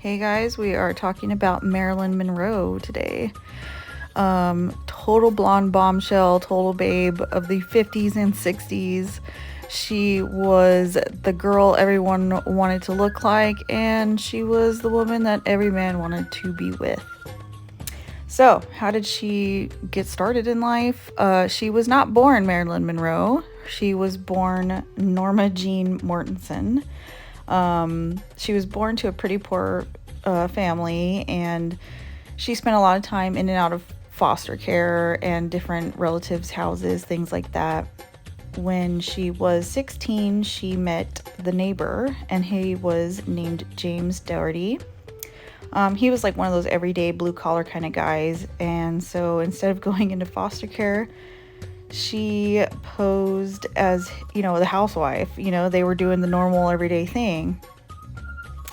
Hey guys, we are talking about Marilyn Monroe today. Total blonde bombshell, total babe of the 50s and 60s. She was the girl everyone wanted to look like, and she was the woman that every man wanted to be with. So, how did she get started in life? She was not born Marilyn Monroe. She was born Norma Jean Mortensen. She was born to a pretty poor family, and she spent a lot of time in and out of foster care and different relatives' houses, things like that. When she was 16, she met the neighbor, and he was named James Doherty. He was like one of those everyday blue collar kind of guys, and so instead of going into foster care, she posed as, the housewife. They were doing the normal everyday thing.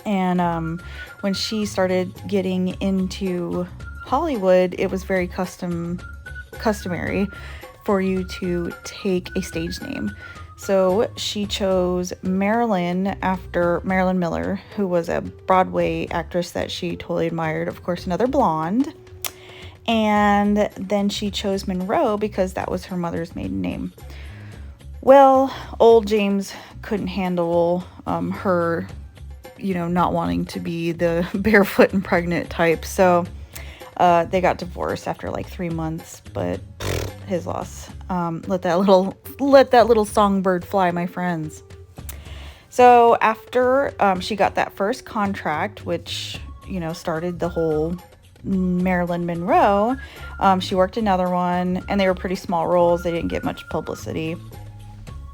And when she started getting into Hollywood, it was very customary for you to take a stage name. So she chose Marilyn after Marilyn Miller, who was a Broadway actress that she totally admired. Of course, another blonde. And then she chose Monroe because that was her mother's maiden name. Well, old James couldn't handle her, not wanting to be the barefoot and pregnant type. So they got divorced after like 3 months, but his loss. Let that little songbird fly, my friends. So after she got that first contract, which started the whole Marilyn Monroe, she worked another one, and they were pretty small roles. They didn't get much publicity.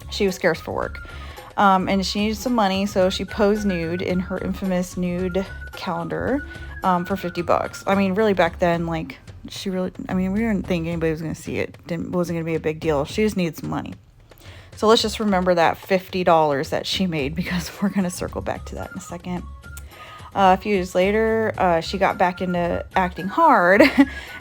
She was scarce for work. And she needed some money, so she posed nude in her infamous nude calendar for $50. I mean, really back then, like, we didn't think anybody was going to see it. Wasn't going to be a big deal. She just needed some money. So let's just remember that $50 that she made, because we're going to circle back to that in a second. A few years later, she got back into acting hard,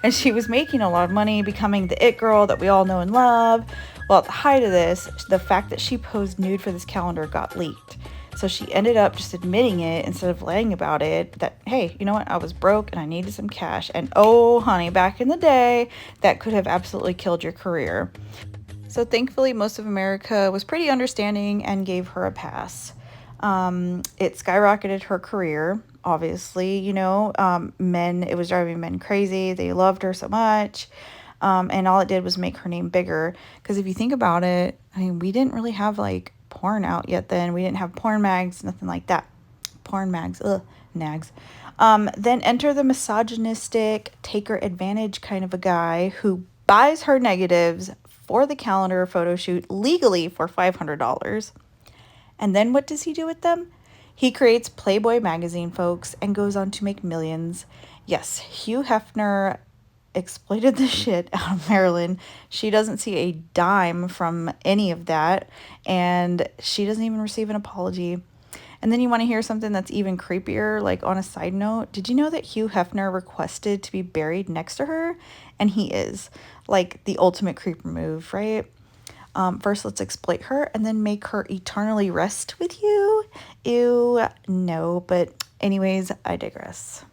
and she was making a lot of money, becoming the it girl that we all know and love. Well, at the height of this, the fact that she posed nude for this calendar got leaked. So she ended up just admitting it instead of lying about it, that, hey, you know what, I was broke and I needed some cash. And oh, honey, back in the day, that could have absolutely killed your career. So thankfully, most of America was pretty understanding and gave her a pass. It skyrocketed her career, obviously. It was driving men crazy. They loved her so much. And all it did was make her name bigger. Because if you think about it, I mean, we didn't really have like porn out yet then. We didn't have porn mags, nothing like that. Porn mags, nags. Then enter the misogynistic, taker advantage kind of a guy who buys her negatives for the calendar photo shoot legally for $500. And then what does he do with them? He creates Playboy magazine, folks, and goes on to make millions. Yes, Hugh Hefner exploited the shit out of Marilyn. She doesn't see a dime from any of that, and she doesn't even receive an apology. And then you want to hear something that's even creepier, like on a side note, did you know that Hugh Hefner requested to be buried next to her? And he is. Like the ultimate creeper move, right? First, let's exploit her and then make her eternally rest with you. Ew, no, but anyways, I digress.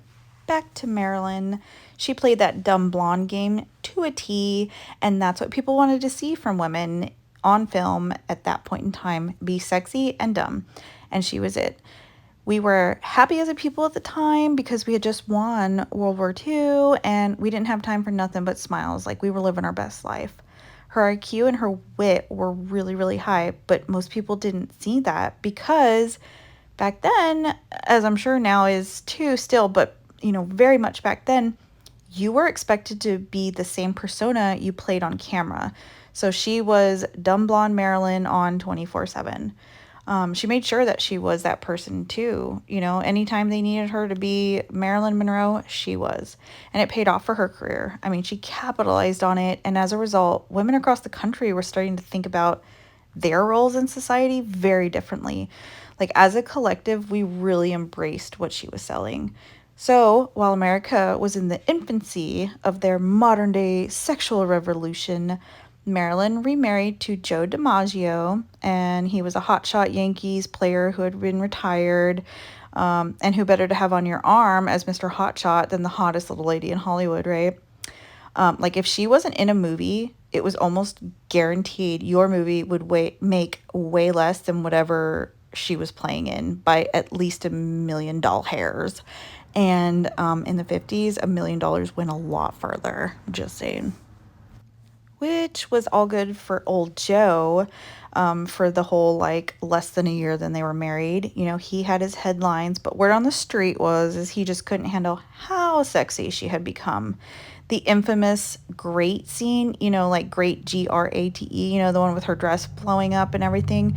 Back to Marilyn. She played that dumb blonde game to a T, and that's what people wanted to see from women on film at that point in time. Be sexy and dumb. And she was it. We were happy as a people at the time because we had just won World War II, and we didn't have time for nothing but smiles. Like, we were living our best life. Her IQ and her wit were really, really high, but most people didn't see that because back then, as I'm sure now is too still, but very much back then, you were expected to be the same persona you played on camera. So she was dumb blonde Marilyn on 24/7. She made sure that she was that person too. Anytime they needed her to be Marilyn Monroe, she was. And it paid off for her career. I mean, she capitalized on it. And as a result, women across the country were starting to think about their roles in society very differently. Like, as a collective, we really embraced what she was selling. So, while America was in the infancy of their modern day sexual revolution, Marilyn remarried to Joe DiMaggio, and he was a hotshot Yankees player who had been retired. And who better to have on your arm as Mr. Hotshot than the hottest little lady in Hollywood, right? Like if she wasn't in a movie, it was almost guaranteed your movie would make way less than whatever she was playing in by at least $1 million hairs. And in the 50s, $1 million went a lot further. Just saying. Which was all good for old Joe, for the whole like less than a year than they were married. You know, he had his headlines, but word on the street was is he just couldn't handle how sexy she had become. The infamous great scene, you know, like great grate, you know, the one with her dress blowing up and everything,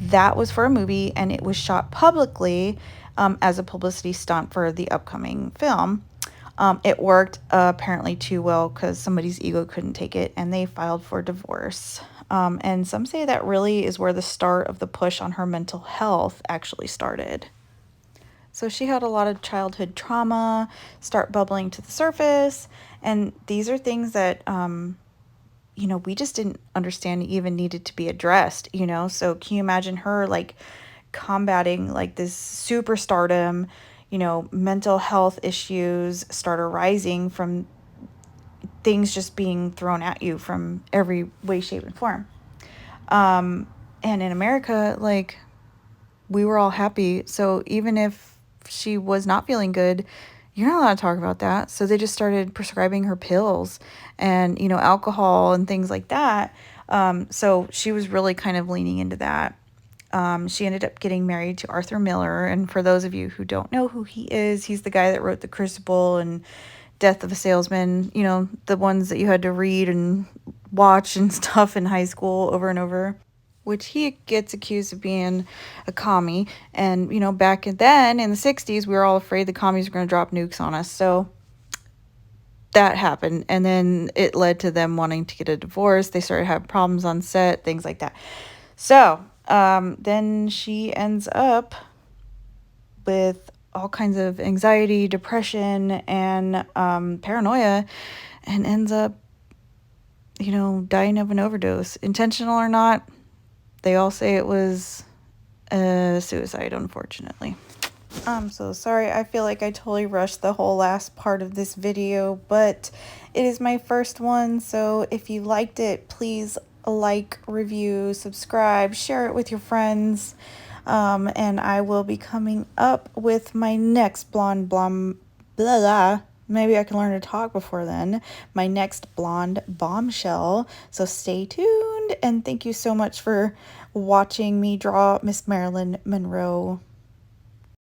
that was for a movie and it was shot publicly, as a publicity stunt for the upcoming film. It worked apparently too well because somebody's ego couldn't take it and they filed for divorce. And some say that really is where the start of the push on her mental health actually started. So she had a lot of childhood trauma start bubbling to the surface. And these are things that, you know, we just didn't understand even needed to be addressed, you know? So can you imagine her like combating like this superstardom, you know, mental health issues start arising from things just being thrown at you from every way, shape, and form. And in America, like, we were all happy. So even if she was not feeling good, you're not allowed to talk about that. So they just started prescribing her pills and, you know, alcohol and things like that. So she was really kind of leaning into that. She ended up getting married to Arthur Miller. And for those of you who don't know who he is, he's the guy that wrote The Crucible and Death of a Salesman, you know, the ones that you had to read and watch and stuff in high school over and over, which he gets accused of being a commie. And, you know, back then in the 60s, we were all afraid the commies were going to drop nukes on us. So that happened. And then it led to them wanting to get a divorce. They started having problems on set, things like that. So then she ends up with all kinds of anxiety, depression, and paranoia, and ends up, you know, dying of an overdose. Intentional or not, they all say it was a suicide, unfortunately. I'm so sorry. I feel like I totally rushed the whole last part of this video, but it is my first one, so if you liked it, please like, review, subscribe, share it with your friends. And I will be coming up with my next blonde blah blah. Maybe I can learn to talk before then. My next blonde bombshell. So stay tuned, and thank you so much for watching me draw Miss Marilyn Monroe.